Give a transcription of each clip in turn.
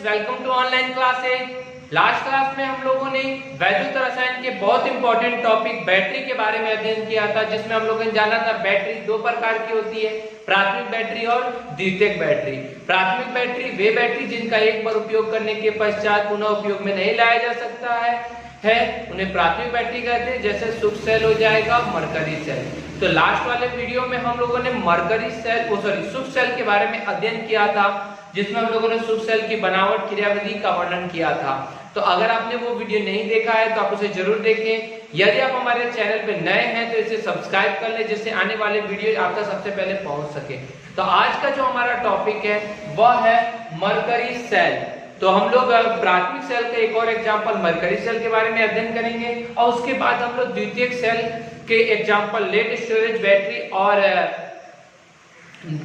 Welcome to online classes. Last class में हम लोगों ने वैद्युत रसायन के बहुत इंपॉर्टेंट टॉपिक बैटरी के बारे में अध्ययन किया था, जिसमें हम लोगों ने जाना था बैटरी दो प्रकार की होती है, प्राथमिक बैटरी और द्वितीयक बैटरी। प्राथमिक बैटरी वे बैटरी जिनका एक बार उपयोग करने के पश्चात पुनः उपयोग में नहीं लाया जा सकता है उन्हें प्राथमिक बैटरी कहते हैं। जैसे शुष्क सेल हो जाएगा, मरकरी सेल। तो लास्ट वाले वीडियो में हम लोगों ने मरकरी सेल शुष्क सेल के बारे में अध्ययन किया था, जिसमें हम लोगों ने शुष्क सेल की बनावट क्रियाविधि का वर्णन किया था। तो अगर आपने वो वीडियो नहीं देखा है तो आप उसे जरूर देखें। यदि आप हमारे चैनल पे नए हैं तो इसे सब्सक्राइब कर लें, जिससे आने वाले वीडियो आप तक सबसे पहले पहुंच सके। तो आज का जो हमारा टॉपिक है वह है मरकरी सेल। तो हम लोग प्राथमिक सेल का एक और एग्जांपल मरकरी सेल के बारे में अध्ययन करेंगे, और उसके बाद हम लोग द्वितीयक सेल के एग्जांपल लेड स्टोरेज बैटरी और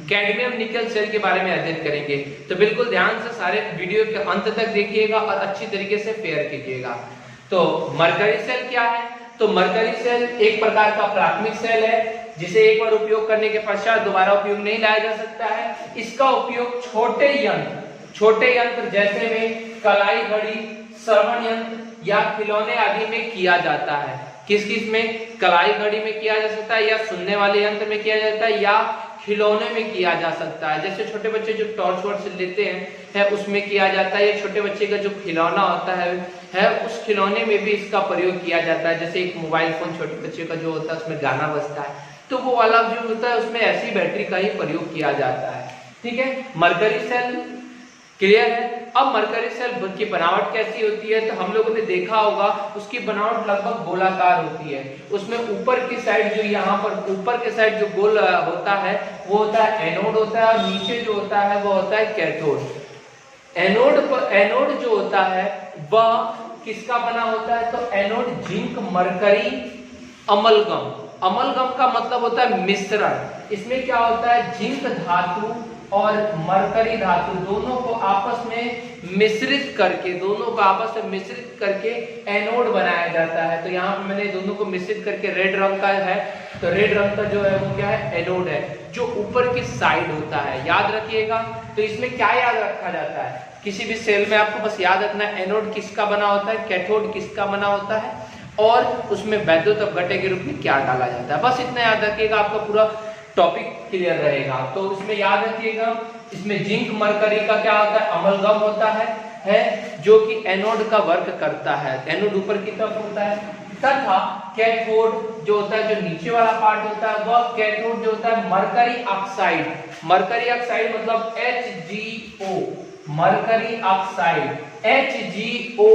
कैडमियम निकल सेल के बारे में अध्ययन करेंगे। तो बिल्कुल ध्यान से सारे वीडियो के अंत तक देखिएगा और अच्छी तरीके से फेयर कीजिएगा। तो मरकरी सेल क्या है? तो मरकरी सेल एक प्रकार का प्राथमिक सेल है, जिसे एक बार उपयोग करने के पश्चात दोबारा उपयोग नहीं लाया जा सकता है। इसका उपयोग छोटे यंत्र जैसे में कलाई घड़ी, श्रवण यंत्र या खिलौने आदि में किया जाता है। किस में? कलाई घड़ी में किया जा सकता है, या सुनने वाले यंत्र में किया जाता है, या खिलौने में किया जा सकता है। जैसे छोटे बच्चे जो टॉर्च वॉर्च लेते हैं उसमें किया जाता है, या छोटे बच्चे का जो खिलौना होता है उस खिलौने में भी इसका प्रयोग किया जाता है। जैसे एक मोबाइल फोन छोटे बच्चे का जो होता है उसमें गाना बजता है, तो वो वाला जो होता है उसमें ऐसी बैटरी का ही प्रयोग किया जाता है। ठीक है, मरकरी सेल क्लियर है। अब मरकरी सेल की बनावट कैसी होती है? तो हम लोगों ने देखा होगा उसकी बनावट लगभग गोलाकार होती है। उसमें ऊपर की साइड जो यहाँ पर ऊपर के साइड जो गोल होता है वो होता है एनोड होता है, और नीचे जो होता है वो होता है कैथोड। एनोड जो होता है वह किसका बना होता है? तो एनोड जिंक मरकरी अमलगम का मतलब होता है मिश्रण। इसमें क्या होता है? जिंक धातु और मरकरी धातु दोनों को आपस में मिश्रित करके एनोड बनाया जाता है। तो यहाँ पे मैंने दोनों को मिश्रित करके रेड रंग का है, तो रेड रंग का जो है वो क्या है? एनोड है, जो ऊपर की साइड होता है। याद रखिएगा। तो इसमें क्या याद रखा जाता है? किसी भी सेल में आपको बस याद रखना है एनोड किसका बना होता है, कैथोड किसका बना होता है, और उसमें वैद्युत अपघट्य के रूप में क्या डाला जाता है। बस इतना याद रखिएगा, आपका पूरा टॉपिक क्लियर रहेगा। तो इसमें याद रखिएगा, इसमें जिंक मरकरी का क्या होता है? अमलगम होता है जो कि एनोड का वर्क करता है। एनोड ऊपर की तरफ होता है, तथा कैथोड जो होता है, जो नीचे वाला पार्ट होता है, वह कैथोड जो होता है मरकरी ऑक्साइड मतलब HgO, मरकरी ऑक्साइड HgO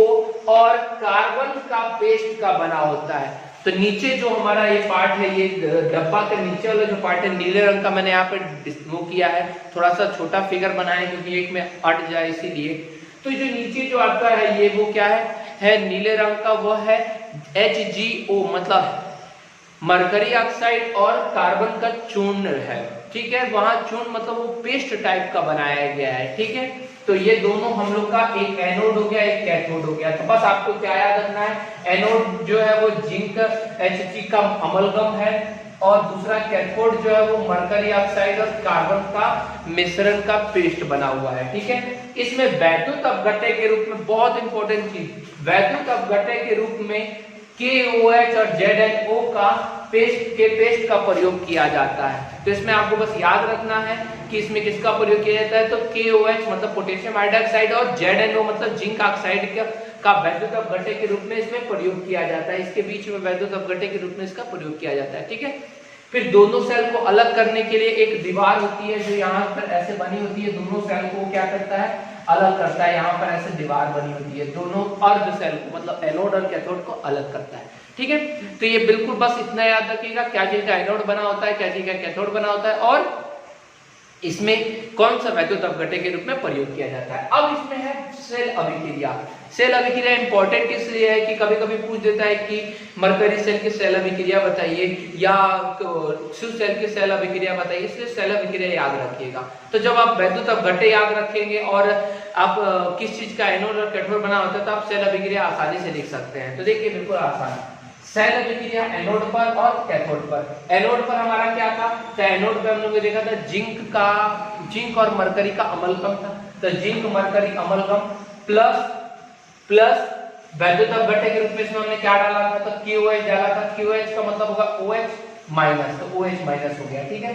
और कार्बन का पेस्ट का बना होता है। तो नीचे जो हमारा ये पार्ट है, ये डब्बा के नीचे वाला जो पार्ट है नीले रंग का, मैंने यहाँ पे वो किया है, थोड़ा सा छोटा फिगर बनाया क्योंकि एक में अट जाए इसीलिए। तो जो नीचे जो आता है ये वो क्या है नीले रंग का, वो है HgO मतलब मरकरी ऑक्साइड और कार्बन का चूर्ण है। ठीक है, वहां चूर्ण मतलब वो पेस्ट टाइप का बनाया गया है। ठीक है, तो ये दोनों हम लोग का एक एनोड हो गया, एक कैथोड हो गया। तो बस आपको क्या याद रखना है? एनोड जो है वो जिंक Hg का अमलगम है, और दूसरा कैथोड जो है वो मरकरी ऑक्साइड और कार्बन का मिश्रण का पेस्ट बना हुआ है। ठीक है, इसमें वैद्युत अपघट्य के रूप में बहुत इंपॉर्टेंट चीज, वैद्युत अपघट्य के रूप में KOH और ZNO का पेस्ट का प्रयोग किया जाता है। तो इसमें आपको बस याद रखना है कि इसमें किसका प्रयोग किया जाता है? तो KOH मतलब पोटेशियम हाइड्रोक्साइड और ZNO मतलब जिंक ऑक्साइड का वैद्युत अपघट्य के रूप में इसमें प्रयोग किया जाता है। इसके बीच में वैद्युत अपघट्य के रूप में इसका प्रयोग किया जाता है। ठीक है, फिर दोनों सेल को अलग करने के लिए एक दीवार होती है जो यहाँ पर ऐसे बनी होती है, दोनों सेल को क्या करता है? अलग करता है। यहाँ पर ऐसे दीवार बनी होती है, दोनों अर्ध सेल को मतलब एनोड और कैथोड को अलग करता है। ठीक है, तो ये बिल्कुल बस इतना याद रखिएगा, क्या चीज का एनोड बना होता है, क्या चीज का कैथोड बना होता है, और इसमें कौन सा वैद्युत अपघट्य के रूप में प्रयोग किया जाता है। अब इसमें है सेल अभिक्रिया। सेल अभिक्रिया इंपॉर्टेंट इसलिए है कि कभी कभी पूछ देता है कि मरकरी सेल की सेल अभिक्रिया बताइए या शुष्क सेल की सेल अभिक्रिया बताइए, इसलिए सेल अभिक्रिया याद रखिएगा। तो जब आप वैद्युत अपघट्य याद रखेंगे और आप किस चीज का एनोड और कैथोड बना होता है, तो आप सेल अभिक्रिया आसानी से लिख सकते हैं। तो देखिए बिल्कुल आसान, सेल अभिक्रिया एनोड पर और कैथोड पर। एनोड पर हमारा क्या था? तो एनोड पे हम लोगों ने देखा था जिंक का जिंक और मरकरी का अमलगम था, तो जिंक मरकरी अमलगम प्लस वैद्युत अपघट्य के रूप में इसमें हमने क्या डाला था, तो KOH डाला था। KOH का मतलब होगा OH माइनस, तो OH माइनस हो गया, ठीक है।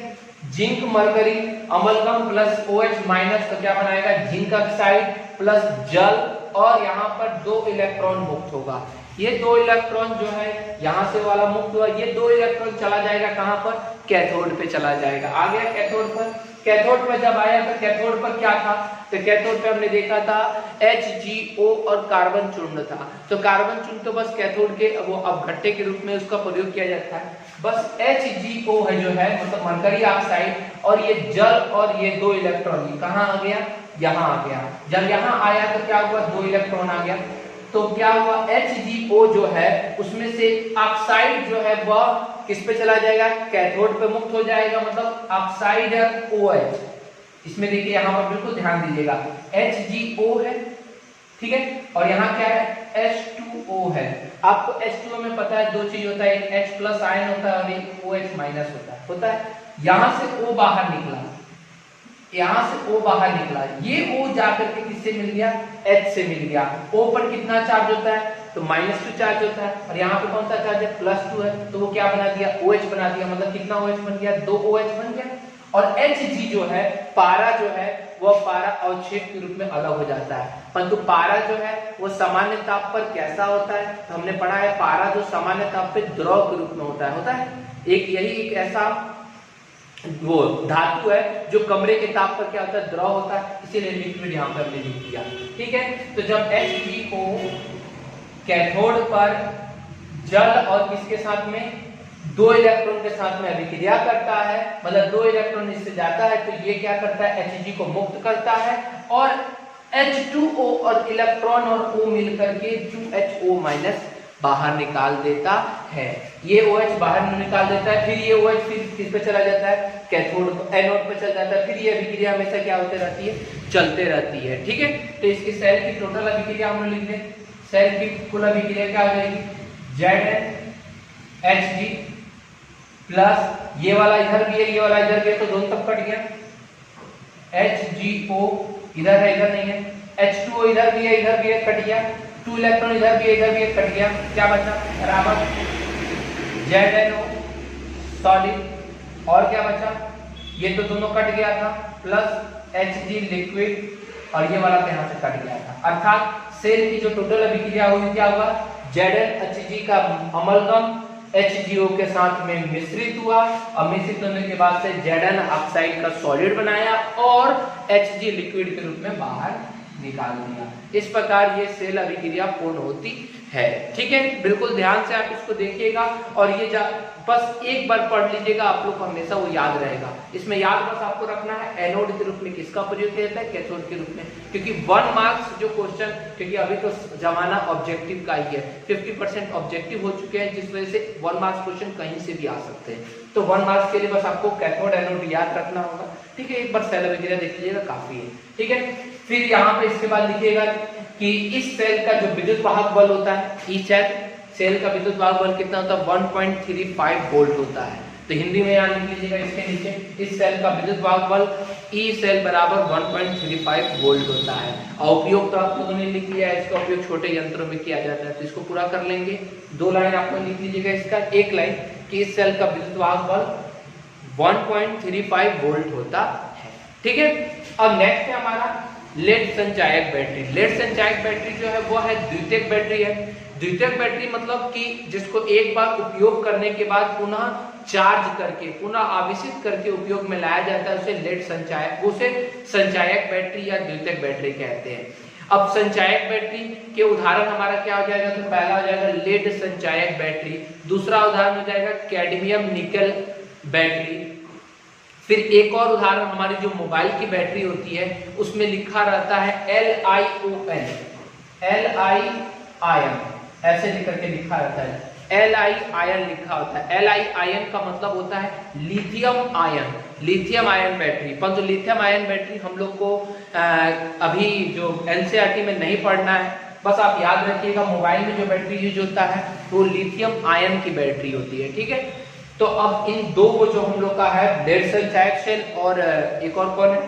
Zinc mercury amalgam plus OH minus, तो क्या बनाएगा, जिंक ऑक्साइड प्लस जल, और यहाँ पर 2 इलेक्ट्रॉन मुक्त होगा। ये 2 इलेक्ट्रॉन जो है यहाँ से वाला मुक्त हुआ, ये 2 इलेक्ट्रॉन चला जाएगा कहाँ पर, कैथोड पे चला जाएगा। आ गया कैथोड पर। कैथोड पर जब आया तो कैथोड पर क्या था, तो कैथोड पे हमने देखा था HgO और कार्बन चूर्ण था। तो कार्बन चूर्ण तो बस कैथोड के वो अपघट्य के रूप में उसका प्रयोग किया जाता है। बस HgO है जो है मतलब मरकरी ऑक्साइड, और ये जल और ये 2 इलेक्ट्रॉन कहाँ आ गया, यहाँ आ गया। जब यहाँ आया तो क्या हुआ, 2 इलेक्ट्रॉन आ गया, तो क्या हुआ, HgO जो है उसमें से ऑक्साइड जो है वह किस पे चला जाएगा, कैथोड पे मुक्त हो जाएगा, मतलब ऑक्साइड OH। इसमें देखिए यहाँ पर बिल्कुल ध्यान दीजिएगा, HgO है, ठीक है, और यहाँ क्या है, H2O है। आपको H2O में पता है 2 चीज होता है, एक H प्लस आयन होता है और एक OH माइनस होता है। यहाँ से O बाहर निकला, यहाँ से O बाहर निकला, ये O जाकर के किससे मिल गया, H से मिल गया। O पर कितना चार्ज होता है, तो -2 चार्ज होता है, और यहाँ पे कौन सा चार्ज है, +2 है, तो वो क्या बना दिया, OH बना दिया। मतलब कितना OH बन गया, 2 OH बन गया। और Hg जो है, पारा जो है वह पारा अवक्षेप के रूप में अलग हो जाता है, परंतु पारा जो है वो सामान्य ताप पर कैसा होता है, तो हमने पढ़ा है पारा जो सामान्य ताप पे द्रव के रूप में होता है। एक ऐसा वो धातु है जो कमरे के ताप पर क्या होता है, द्रव होता है, इसीलिए लिक्विड यहाँ पर हमने लिख दिया, ठीक है। तो जब HgO कैथोड पर जल और किसके साथ में, 2 इलेक्ट्रॉन के साथ में अभिक्रिया करता है, मतलब 2 इलेक्ट्रॉन इससे जाता है, तो ये क्या करता है, Hg को मुक्त करता है, और H2O और इलेक्ट्रॉन और O मिलकर के 2HO माइनस बाहर निकाल देता है। ये OH बाहर निकाल देता है, फिर ये OH फिर किस पे चला जाता है, कैथोड एनोड पे चल जाता है। फिर ये अभिक्रिया हमेशा क्या होते रहती है, चलते रहती है, ठीक है। तो इसकी सेल की टोटल अभिक्रिया हम लोग लिख दें, सेल की कुल अभिक्रिया क्या हो जाएगी, ZnHg प्लस ये वाला इधर भी है, ये वाला इधर भी है, तो दोनों तक कट गया। HgO इधर है, इधर नहीं है, H2O इधर भी है, कट गया। 2 इलेक्ट्रॉन इधर भी है, कट गया। क्या बचा, बराबर ZnO सॉलिड, और क्या बचा, ये तो दोनों कट गया था, प्लस Hg लिक्विड, और ये वाला यहाँ से कट गया था। अर्थात सेल की जो टोटल अभिक्रिया हुई, क्या हुआ, ZnHg का अमलगम HgO के साथ में मिश्रित हुआ, और मिश्रित होने के बाद से Zn ऑक्साइड का सॉलिड बनाया और Hg लिक्विड के रूप में बाहर निकाल दिया। इस प्रकार ये सेल अभिक्रिया पूर्ण होती है, ठीक है। बिल्कुल ध्यान से आप इसको देखिएगा, और ये बस एक बार पढ़ लीजिएगा, आप लोग को हमेशा वो याद रहेगा। इसमें याद बस आपको रखना है एनोड के रूप में किसका प्रयोग किया जाता है, कैथोड के रूप में, क्योंकि 1 मार्क्स जो क्वेश्चन, क्योंकि अभी तो जमाना ऑब्जेक्टिव का ही है, 50% ऑब्जेक्टिव हो चुके हैं, जिस वजह से 1 मार्क्स क्वेश्चन कहीं से भी आ सकते हैं। तो 1 मार्क्स के लिए बस आपको कैथोड एनोड याद रखना होगा, ठीक है। एक बार सेल अभिक्रिया देख लीजिएगा, काफी है, ठीक है। फिर यहाँ पे इसके बाद लिखिएगा कि इस सेल का जो विद्युत वाहक बल होता है, इस सेल का विद्युत वाहक बल कितना होता है, 1.35 वोल्ट होता है। तो हिंदी में यहाँ लिख लीजिएगा इसके नीचे, इस सेल का विद्युत वाहक बल ई सेल बराबर 1.35 वोल्ट होता है। और उपयोग तो आप लोगों ने लिख लिया है, इसका उपयोग छोटे यंत्रों में किया जाता है, तो इसको पूरा कर लेंगे। 2 लाइन आपको लिख लीजिएगा इसका, एक लाइन कि इस सेल का विद्युत वाहक बल 1.35 वोल्ट होता है, ठीक है। अब नेक्स्ट है हमारा लेड संचायक बैटरी। लेड संचायक बैटरी जो है वो है द्वितीयक बैटरी है। द्वितीयक बैटरी मतलब कि जिसको एक बार उपयोग करने के बाद पुनः चार्ज करके, पुनः आवेशित करके उपयोग में लाया जाता है, उसे लेड संचायक, उसे संचायक बैटरी या द्वितीयक बैटरी कहते हैं। अब संचायक बैटरी के उदाहरण हमारा क्या हो जाएगा, तो पहला हो जाएगा लेड संचायक बैटरी, दूसरा उदाहरण हो जाएगा कैडमियम निकल बैटरी। फिर एक और उदाहरण हमारी जो मोबाइल की बैटरी होती है उसमें लिखा रहता है LiON, Li-ion, ऐसे लिख करके लिखा रहता है, Li-ion लिखा होता है। Li-ion का मतलब होता है lithium ion, lithium ion battery. परंतु लिथियम आयन बैटरी हम लोग को अभी जो NCERT में नहीं पढ़ना है, बस आप याद रखिएगा मोबाइल में जो बैटरी यूज होता है वो लिथियम आयन की बैटरी होती है, ठीक है। तो अब इन दो को जो हम लोग का है लेड संचायक सेल और एक और कौन है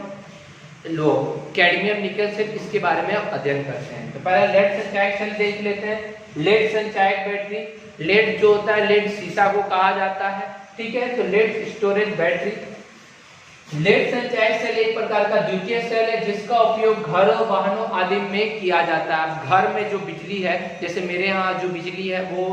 लो कैडमियम निकल सेल, इसके बारे में आप अध्ययन करते हैं। तो पहले लेड संचायक सेल देख लेते हैं। लेड संचायक बैटरी, लेड जो होता है लेड सीसा को कहा जाता है, ठीक है। तो लेड स्टोरेज बैटरी, लेड संचायक सेल एक प्रकार का द्वितीय सेल है जिसका उपयोग घरों, वाहनों आदि में किया जाता है। घर में जो बिजली है, जैसे मेरे यहाँ जो बिजली है वो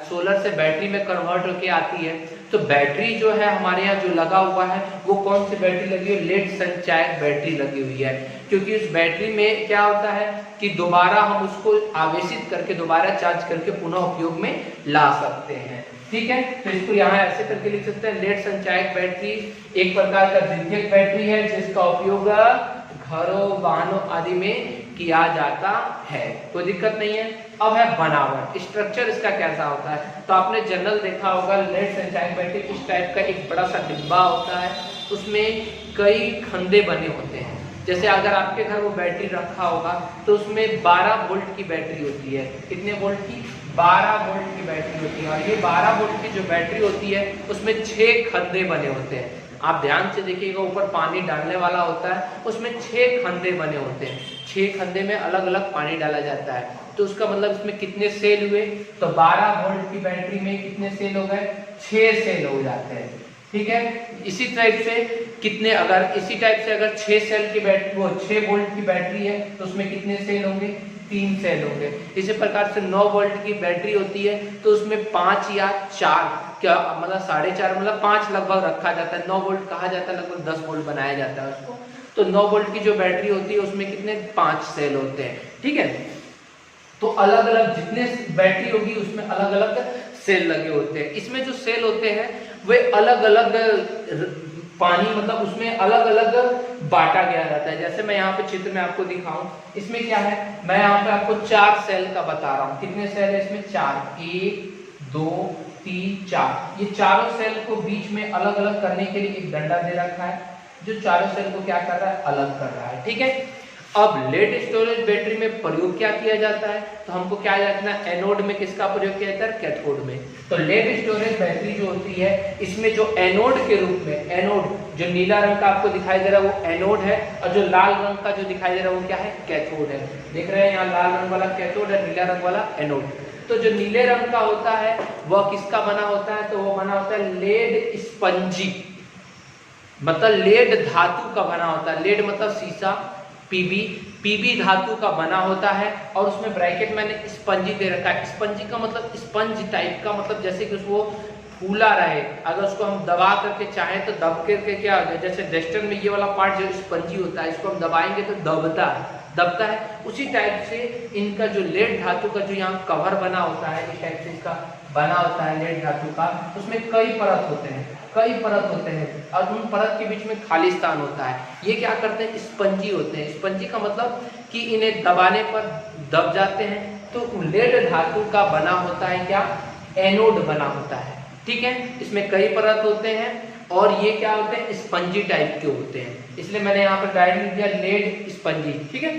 सोलर से बैटरी में कन्वर्ट होके आती है, तो बैटरी जो है हमारे यहाँ जो लगा हुआ है वो कौन सी बैटरी लगी है? लेड संचायक बैटरी लगी हुई है, क्योंकि उस बैटरी में क्या होता है कि दोबारा हम उसको आवेशित करके दोबारा चार्ज करके पुनः उपयोग में ला सकते हैं, ठीक है। तो इसको यहाँ ऐसे करके लिख सकते हैं, लेड संचायक बैटरी एक प्रकार का द्वितीयक बैटरी है जिसका उपयोग घरों, वाहनों आदि में किया जाता है, कोई दिक्कत नहीं है। अब है बनावट, स्ट्रक्चर इसका कैसा होता है? तो आपने जनरल देखा होगा लेड संचायक बैटरी इस टाइप का एक बड़ा सा डिब्बा होता है, उसमें कई खंडे बने होते हैं। जैसे अगर आपके घर वो बैटरी रखा होगा तो उसमें 12 वोल्ट की बैटरी होती है। कितने वोल्ट की? 12 वोल्ट की बैटरी होती है। और ये 12 वोल्ट की जो बैटरी होती है उसमें 6 खंडे बने होते हैं। आप ध्यान से देखिएगा, ऊपर पानी डालने वाला होता है, उसमें 6 खंडे बने होते हैं। 6 खंडे में अलग अलग पानी डाला जाता है। तो उसका मतलब इसमें कितने सेल हुए? तो 12 वोल्ट की बैटरी में कितने सेल हो गए? 6 सेल हो जाते हैं, ठीक है। इसी टाइप से कितने, अगर इसी टाइप से अगर 6 सेल की बैटरी, वो 6 वोल्ट की बैटरी है तो उसमें कितने सेल होंगे? 3 सेल होंगे। इसी प्रकार से 9 वोल्ट की बैटरी होती है तो उसमें 5 या 4, क्या मतलब 4.5, मतलब 5 लगभग रखा जाता है। 9 वोल्ट कहा जाता है, लगभग 10 वोल्ट बनाया जाता है उसको। तो 9 वोल्ट की जो बैटरी होती है उसमें कितने? 5 सेल होते हैं, ठीक है। तो अलग अलग जितने बैटरी होगी उसमें अलग अलग सेल लगे होते हैं। इसमें जो सेल होते हैं वे अलग अलग पानी, मतलब उसमें अलग अलग बांटा गया जाता है। जैसे मैं यहाँ पे चित्र में आपको दिखाऊं, इसमें क्या है, मैं यहाँ पे आपको 4 सेल का बता रहा हूँ। कितने सेल है इसमें? 4, 1 2 3 4। ये चारों सेल को बीच में अलग अलग करने के लिए एक डंडा दे रखा है जो चारों सेल को क्या कर रहा है? अलग कर रहा है, ठीक है। अब लेड स्टोरेज बैटरी में प्रयोग क्या किया जाता है? तो हमको क्या जानना है? एनोड में किसका प्रयोग किया जाता है? कैथोड में। तो लेड स्टोरेज बैटरी जो होती है इसमें जो एनोड के रूप में, एनोड जो नीला रंग का आपको दिखाई दे रहा है वो एनोड है, और जो लाल रंग का जो दिखाई दे रहा है वो क्या है? कैथोड है। देख रहे हैं यहाँ लाल रंग वाला कैथोड है, नीला रंग वाला एनोड। तो जो नीले रंग का होता है वह किसका बना होता है? तो वो बना होता है लेड स्पंजी, मतलब लेड धातु का बना होता है। लेड मतलब सीसा, पीबी धातु का बना होता है। और उसमें ब्रैकेट मैंने स्पंजी दे रखा है। स्पंजी का मतलब स्पंज टाइप का, मतलब जैसे कि वो फूला रहे, अगर उसको हम दबा करके चाहें तो दब करके क्या हो जाए, जैसे डस्टर में ये वाला पार्ट जो स्पंजी होता है इसको हम दबाएंगे तो दबता है, उसी टाइप से इनका जो लेड धातु का जो यहाँ कवर बना होता है, इस टाइप से इसका बना होता है लेड धातु का। उसमें कई परत होते हैं और उन परत के बीच में खाली स्थान होता है। ये क्या करते हैं? स्पंजी होते हैं। स्पंजी का मतलब कि इन्हें दबाने पर दब जाते हैं। तो लेड धातु का बना होता है क्या? एनोड बना होता है, ठीक है। इसमें कई परत होते हैं और ये क्या होते हैं? स्पंजी टाइप के होते हैं, इसलिए मैंने यहाँ पर डायरेक्ट लिख दिया लेड स्पंजी, ठीक है।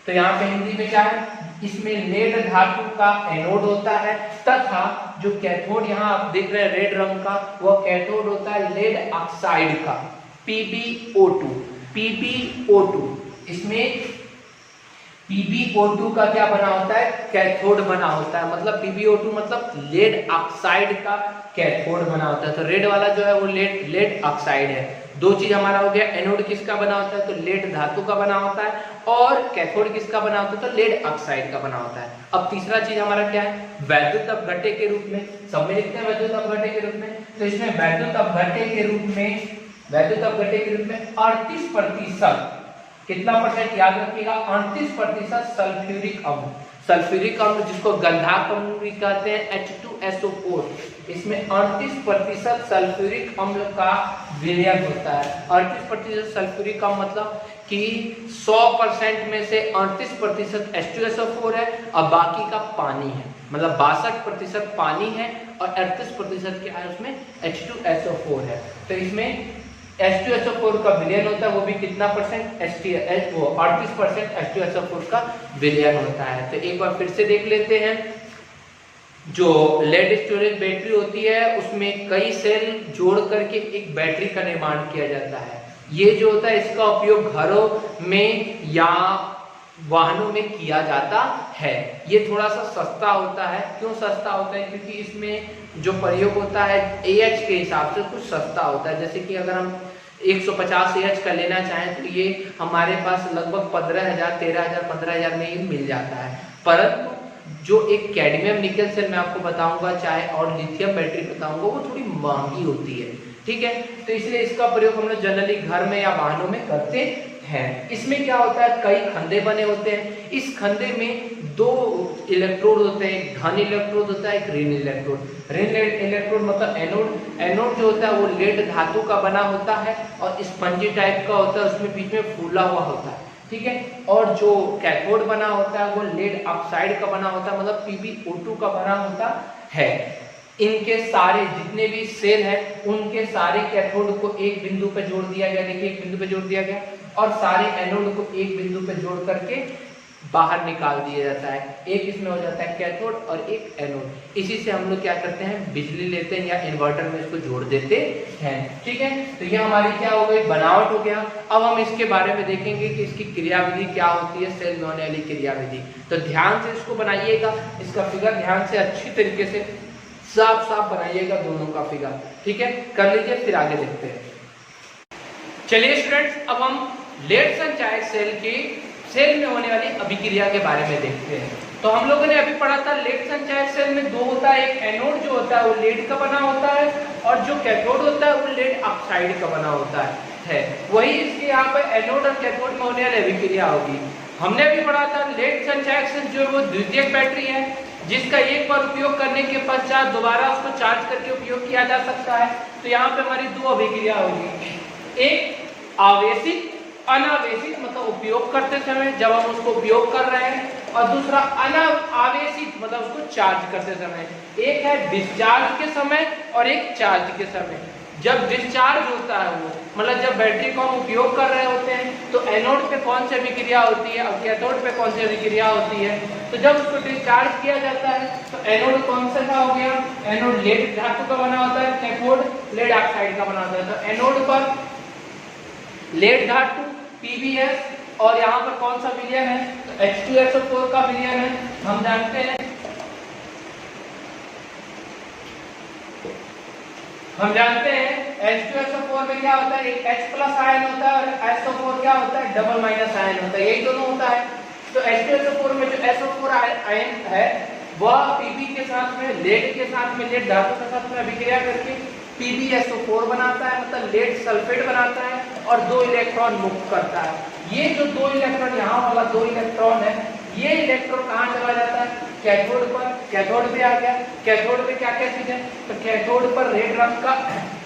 तो यहाँ पे हिंदी में क्या है? इसमें लेड धातु का एनोड होता है तथा जो कैथोड यहाँ आप देख रहे हैं रेड रंग का, वह कैथोड होता है लेड ऑक्साइड का, PbO2। इसमें PbO2 का क्या बना होता है? कैथोड बना होता है। मतलब PbO2 मतलब लेड ऑक्साइड का कैथोड बना होता है। तो रेड वाला जो है वो लेड ऑक्साइड है। दो चीज हमारा हो गया, एनोड किसका बना होता है? तो लेड धातु का बना होता है, और कैथोड किसका बना होता है? तो लेड ऑक्साइड का बना होता है। अब तीसरा चीज हमारा क्या है? वैद्युत अपघट्य के रूप में, सब में लिखते हैं वैद्युत अपघट्य के रूप में। तो इसमें वैद्युत अपघट्य के रूप में 38%, कितना परसेंट याद रखिएगा? 38% सल्फ्यूरिक अम्ल। सल्फ्यूरिक अम्ल जिसको गंधक अम्ल भी कहते हैं, H2SO4, इसमें 38% सल्फ्यूरिक अम्ल का विलयन होता है। 38% सल्फ्यूरिक अम्ल मतलब कि 100% में से 38% H2SO4 है और बाकी का पानी है, मतलब 62% पानी है और 38% क्या है उसमें? H2SO4 है। तो इसमें H2SO4 का विलयन होता है, वो भी कितना परसेंट? 38% H2SO4 का विलयन होता है। तो एक बार फिर से देख लेते हैं, जो लेड स्टोरेज बैटरी होती है उसमें कई सेल जोड़ करके एक बैटरी का निर्माण किया जाता है। ये जो होता है इसका उपयोग घरों में या वाहनों में किया जाता है। ये थोड़ा सा सस्ता होता है। क्यों सस्ता होता है? क्योंकि इसमें जो प्रयोग होता है AH के हिसाब से कुछ सस्ता होता है। जैसे कि अगर हम 150 AH का लेना चाहें तो ये हमारे पास लगभग 15,000, 13,000, 15,000 में ही मिल जाता है। परंतु जो एक कैडमियम निकल सेल मैं आपको बताऊंगा चाहे और लिथियम बैटरी बताऊंगा वो थोड़ी महंगी होती है, ठीक है। तो इसलिए इसका प्रयोग हम लोग जनरली घर में या वाहनों में करते हैं। इसमें क्या होता है, कई खंडे बने होते हैं। इस खंडे में 2 इलेक्ट्रोड होते हैं, एक धन इलेक्ट्रोड होता है, एक ऋण इलेक्ट्रोड। ऋण इलेक्ट्रोड मतलब एनोड। एनोड जो होता है वो लेड धातु का बना होता है और स्पंजी टाइप का होता है, उसमें बीच में फूला हुआ होता है, ठीक है। और जो कैथोड बना होता है वो लेड ऑक्साइड का बना होता है, मतलब PbO2 का बना होता है। इनके सारे जितने भी सेल हैं उनके सारे कैथोड को एक बिंदु पे जोड़ दिया गया, देखिए एक बिंदु पे जोड़ दिया गया, और सारे एनोड को एक बिंदु पे जोड़ करके बाहर निकाल दिया जाता है। एक इसमें हो जाता है कैथोड और एक एनोड। इसी से हम लोग क्या करते हैं, बिजली लेते हैं या इन्वर्टर में इसको जोड़ देते हैं, ठीक है। तो ये हमारी क्या हो गई, बनावट हो गया। अब हम इसके बारे में देखेंगे कि इसकी क्रियाविधि क्या होती है, सेल में होने वाली क्रियाविधि। तो ध्यान से इसको बनाइएगा, इसका फिगर ध्यान से अच्छी तरीके से साफ साफ बनाइएगा, दोनों का फिगर, ठीक है। कर लीजिए, फिर आगे देखते हैं। चलिए स्टूडेंट्स, अब हम लेड संचायक सेल की सेल में होने वाली अभिक्रिया के बारे में देखते हैं। तो हम लोगों ने अभी पढ़ा था लेड संचायक सेल में 2 होता है, एक एनोड जो होता है वो लेड का बना होता है और जो कैथोड होता है वो लेड ऑक्साइड का बना होता है। वही इसके यहाँ पे एनोड और कैथोड में होने वाली अभिक्रिया होगी। हमने अभी पढ़ा था लेड संचायक सेल जो वो द्वितीयक बैटरी है, जिसका एक बार उपयोग करने के पश्चात दोबारा उसको चार्ज करके उपयोग किया जा सकता है। तो यहाँ पे हमारी 2 अभिक्रिया होगी, एक आवेशित अनावेशित मतलब उपयोग करते समय जब हम उसको उपयोग कर रहे हैं, और दूसरा अनावेशित मतलब उसको चार्ज करते समय। एक है डिस्चार्ज के समय और एक चार्ज के समय। जब डिस्चार्ज होता है वो मतलब जब बैटरी को हम उपयोग कर रहे होते हैं तो एनोड पे कौन सी अभिक्रिया होती है और कैथोड पे कौन सी अभिक्रिया होती है। तो जब उसको डिस्चार्ज किया जाता है तो एनोड कौन सा का हो गया, एनोड लेड धातु का बना होता है, कैथोड लेड ऑक्साइड का बना होता है। तो एनोड पर लेड धातु PbS और यहाँ पर कौन सा विलयन है, तो H2SO4 का विलयन है। हम जानते हैं H2SO4 में क्या होता है, एक H+ आयन होता है और SO4 क्या होता है, डबल माइनस आयन होता है, यही दोनों होता है। तो H2SO4 में जो SO4 आयन है वह Pb के साथ में लेड के साथ में लेड धातु के साथ में अभिक्रिया करके PbSO4 बनाता है, मतलब लेड सल्फेट बनाता है और 2 इलेक्ट्रॉन मुक्त करता है। ये जो 2 इलेक्ट्रॉन यहाँ वाला 2 इलेक्ट्रॉन है, ये इलेक्ट्रॉन कहाँ चला जाता है, कैथोड पर। कैथोड पे आ गया। कैथोड पे क्या क्या चीज है, तो कैथोड पर रेड रंग का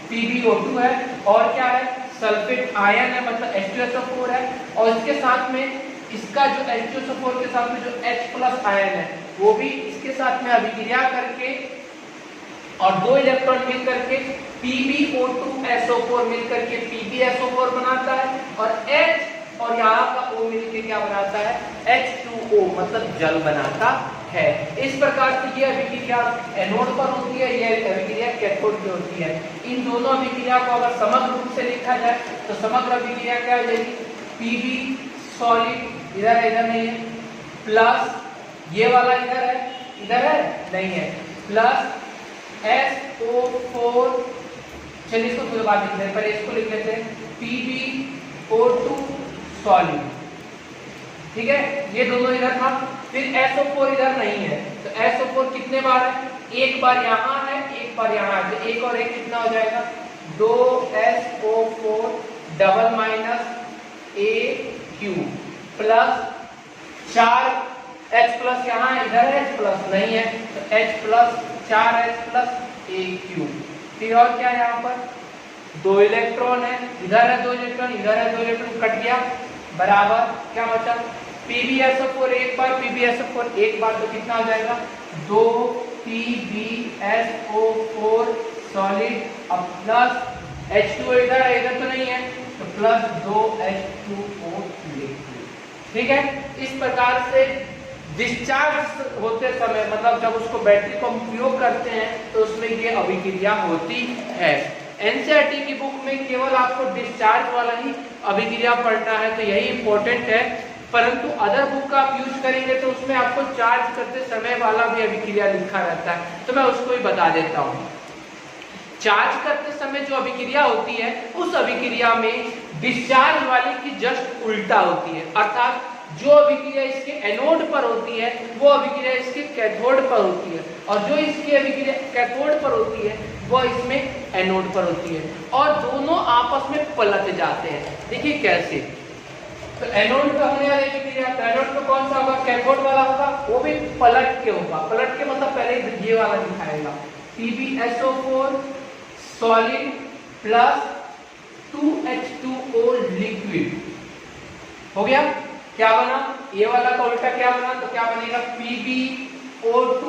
PbO2 है और क्या है, सल्फेट आयन है, मतलब H2SO4 है। और इसके साथ में इसका जो H2SO4 के साथ में जो H+ आयन है वो भी इसके साथ में अभिक्रिया करके और 2 इलेक्ट्रॉन मिल करके PbO2SO4 मिल करके PbSO4 बनाता है और H और यहाँ का O मिलकर क्या बनाता है, H2O मतलब जल बनाता है। इस प्रकार से ये अभिक्रिया एनोड पर होती है, ये अभिक्रिया कैथोड पर होती है। इन दोनों अभिक्रिया को अगर समग्र रूप से लिखा जाए तो समग्र अभिक्रिया क्या हो जाएगी, Pb सॉलिड इधर है, इधर नहीं है, प्लस ये वाला इधर है नहीं है, प्लस SO4, चलिए इसको फिर बाद लिखते हैं, पहले इसको लिख लेते हैं PbO2 सॉलिड, ठीक है। ये दोनों इधर था, फिर SO4 इधर नहीं है, तो SO4 कितने बार है, एक बार यहाँ है एक बार यहाँ है, तो एक और एक कितना हो जाएगा, 2SO4 double minus AQ plus 4H+ यहाँ इधर H+ नहीं है, तो H+ 4H+ AQ। फिर और क्या है, यहाँ पर 2 इलेक्ट्रॉन है, इधर है 2 इलेक्ट्रॉन, इधर है 2 इलेक्ट्रॉन, कट गया, बराबर क्या बचा, PbSO4 एक बार, PbSO4 एक बार, तो कितना हो जाएगा, 2 PbSO4 सॉलिड अब प्लस H2O इधर है, इधर तो नहीं है, तो प्लस 2 H2O लिक्विड, ठीक है। इस प्रकार से डिस्चार्ज होते समय मतलब जब उसको बैटरी को उपयोग करते हैं तो उसमें ये अभिक्रिया होती है। एनसीईआरटी की बुक में केवल आपको डिस्चार्ज वाला ही अभिक्रिया पढ़ना है, तो यही इंपॉर्टेंट है। परंतु अदर बुक का आप यूज करेंगे तो उसमें आपको चार्ज करते समय वाला भी अभिक्रिया लिखा रहता है, तो मैं उसको ही बता देता हूँ। चार्ज करते समय जो अभिक्रिया होती है उस अभिक्रिया में डिस्चार्ज वाले की जस्ट उल्टा होती है, अर्थात जो अभिक्रिया इसके एनोड पर होती है वो अभिक्रिया इसके कैथोड पर होती है, और जो इसकी अभिक्रिया कैथोड पर होती है वो इसमें एनोड पर होती है, और दोनों आपस में पलट जाते हैं। देखिए कैसे, तो एनोड पे होने वाली अभिक्रिया, तो एनोड पे कौन सा होगा, कैथोड वाला होगा, वो भी पलट के होगा। पलट के मतलब पहले ये वाला दिखाएगा, PbSO4 solid plus 2H2O liquid हो गया। क्या बना, ये वाला का उल्टा क्या बना, तो क्या बनेगा, PbO2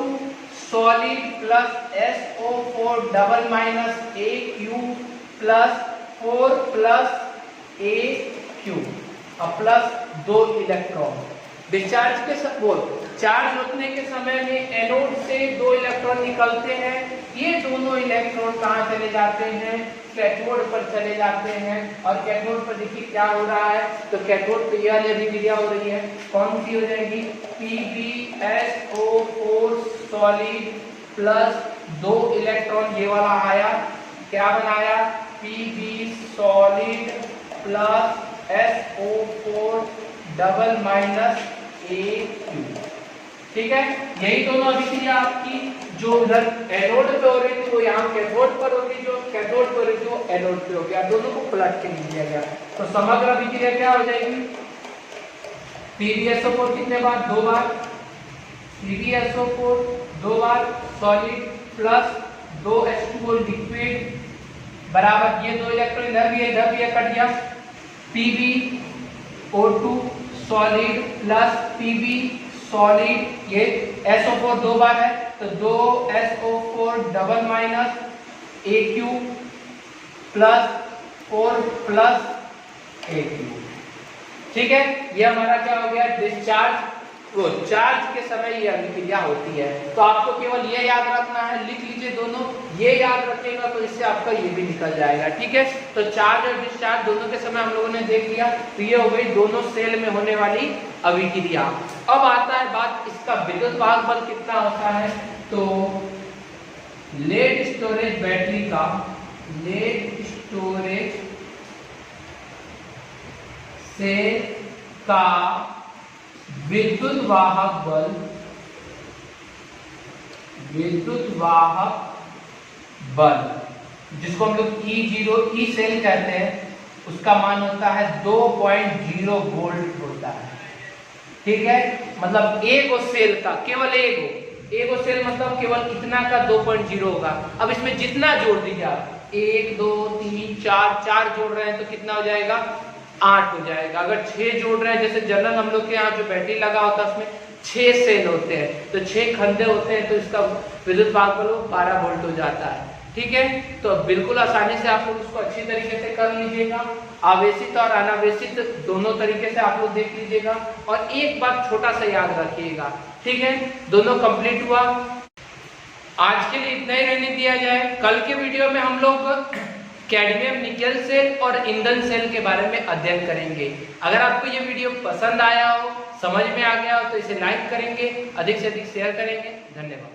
solid plus SO4 double minus AQ plus 4 plus AQ और प्लस 2 इलेक्ट्रॉन। डिस्चार्ज के वो चार्ज होने के समय में एनोड से 2 इलेक्ट्रॉन निकलते हैं, ये दोनों इलेक्ट्रॉन कहाँ चले जाते हैं, कैथोड पर चले जाते हैं। और कैथोड पर देखिए क्या हो रहा है, तो कैथोड पे यह अभिक्रिया हो रही है, कौन सी हो जाएगी, PbSO4 सॉलिड प्लस 2 इलेक्ट्रॉन, ये वाला आया, क्या बनाया, Pb solid plus SO4 double minus AQ। ठीक है, यही दोनों अभिक्रिया आपकी जो उधर एनोड पे हो रही थी वो यहाँ कैथोड पर होगी, जो कैथोड पर हो रही थी वो एनोड पे हो गया, दोनों को पलट के लिख दिया गया। तो समग्र अभिक्रिया क्या हो जाएगी, PbSO4 कितने बार, 2 बार, PbSO4 2 बार सॉलिड प्लस 2H2O लिक्विड बराबर, ये 2 इलेक्ट्रॉन इधर भी है, कट गया, PbO2 solid plus Pb solid, ये SO4 2 बार है तो 2SO4 double minus AQ plus 4 plus AQ। ठीक है, ये हमारा क्या हो गया, डिस्चार्ज, वो चार्ज के समय ये अभिक्रिया होती है। तो आपको केवल ये याद रखना है, लिख लीजिए दोनों, ये याद रखिएगा तो इससे आपका ये भी निकल जाएगा। ठीक है, तो चार्ज और डिस्चार्ज दोनों के समय हम लोगों ने देख लिया, तो ये हो गई दोनों सेल में होने वाली अभिक्रिया। अब आता है बात इसका विद्युत वाहक बल कितना होता है, तो लेड स्टोरेज बैटरी का, लेड स्टोरेज सेल का विद्युत वाहक बल, विद्युत वाहक बल जिसको हम लोग E0 E सेल कहते हैं, उसका मान होता है 2.0 वोल्ट होता है। ठीक है, मतलब एगो सेल का, केवल एगो सेल मतलब केवल इतना का 2.0 होगा। अब इसमें जितना जोड़ दीजिए आप, 1 2 3 4 जोड़ रहे हैं तो कितना हो जाएगा, 8 हो जाएगा। अगर 6 जोड़ रहे हैं, जैसे जनरल हम लोग के यहाँ जो बैटरी लगा होता है उसमें 6 सेल होते हैं, तो 6 खंडे होते हैं, तो इसका विद्युत वाहक बल 12 वोल्ट हो जाता है। ठीक है, तो बिल्कुल आसानी से आप लोग इसको अच्छी तरीके से कर लीजिएगा, आवेशित और अनावेशित दोनों तरीके से आप लोग देख लीजिएगा। और एक बात छोटा सा याद रखिएगा, ठीक है, दोनों कंप्लीट हुआ। आज के लिए इतना ही रहने दिया जाए। कल के वीडियो में हम लोग कैडमियम निकेल सेल और ईंधन सेल के बारे में अध्ययन करेंगे। अगर आपको ये वीडियो पसंद आया हो, समझ में आ गया हो, तो इसे लाइक करेंगे, अधिक से अधिक शेयर करेंगे। धन्यवाद।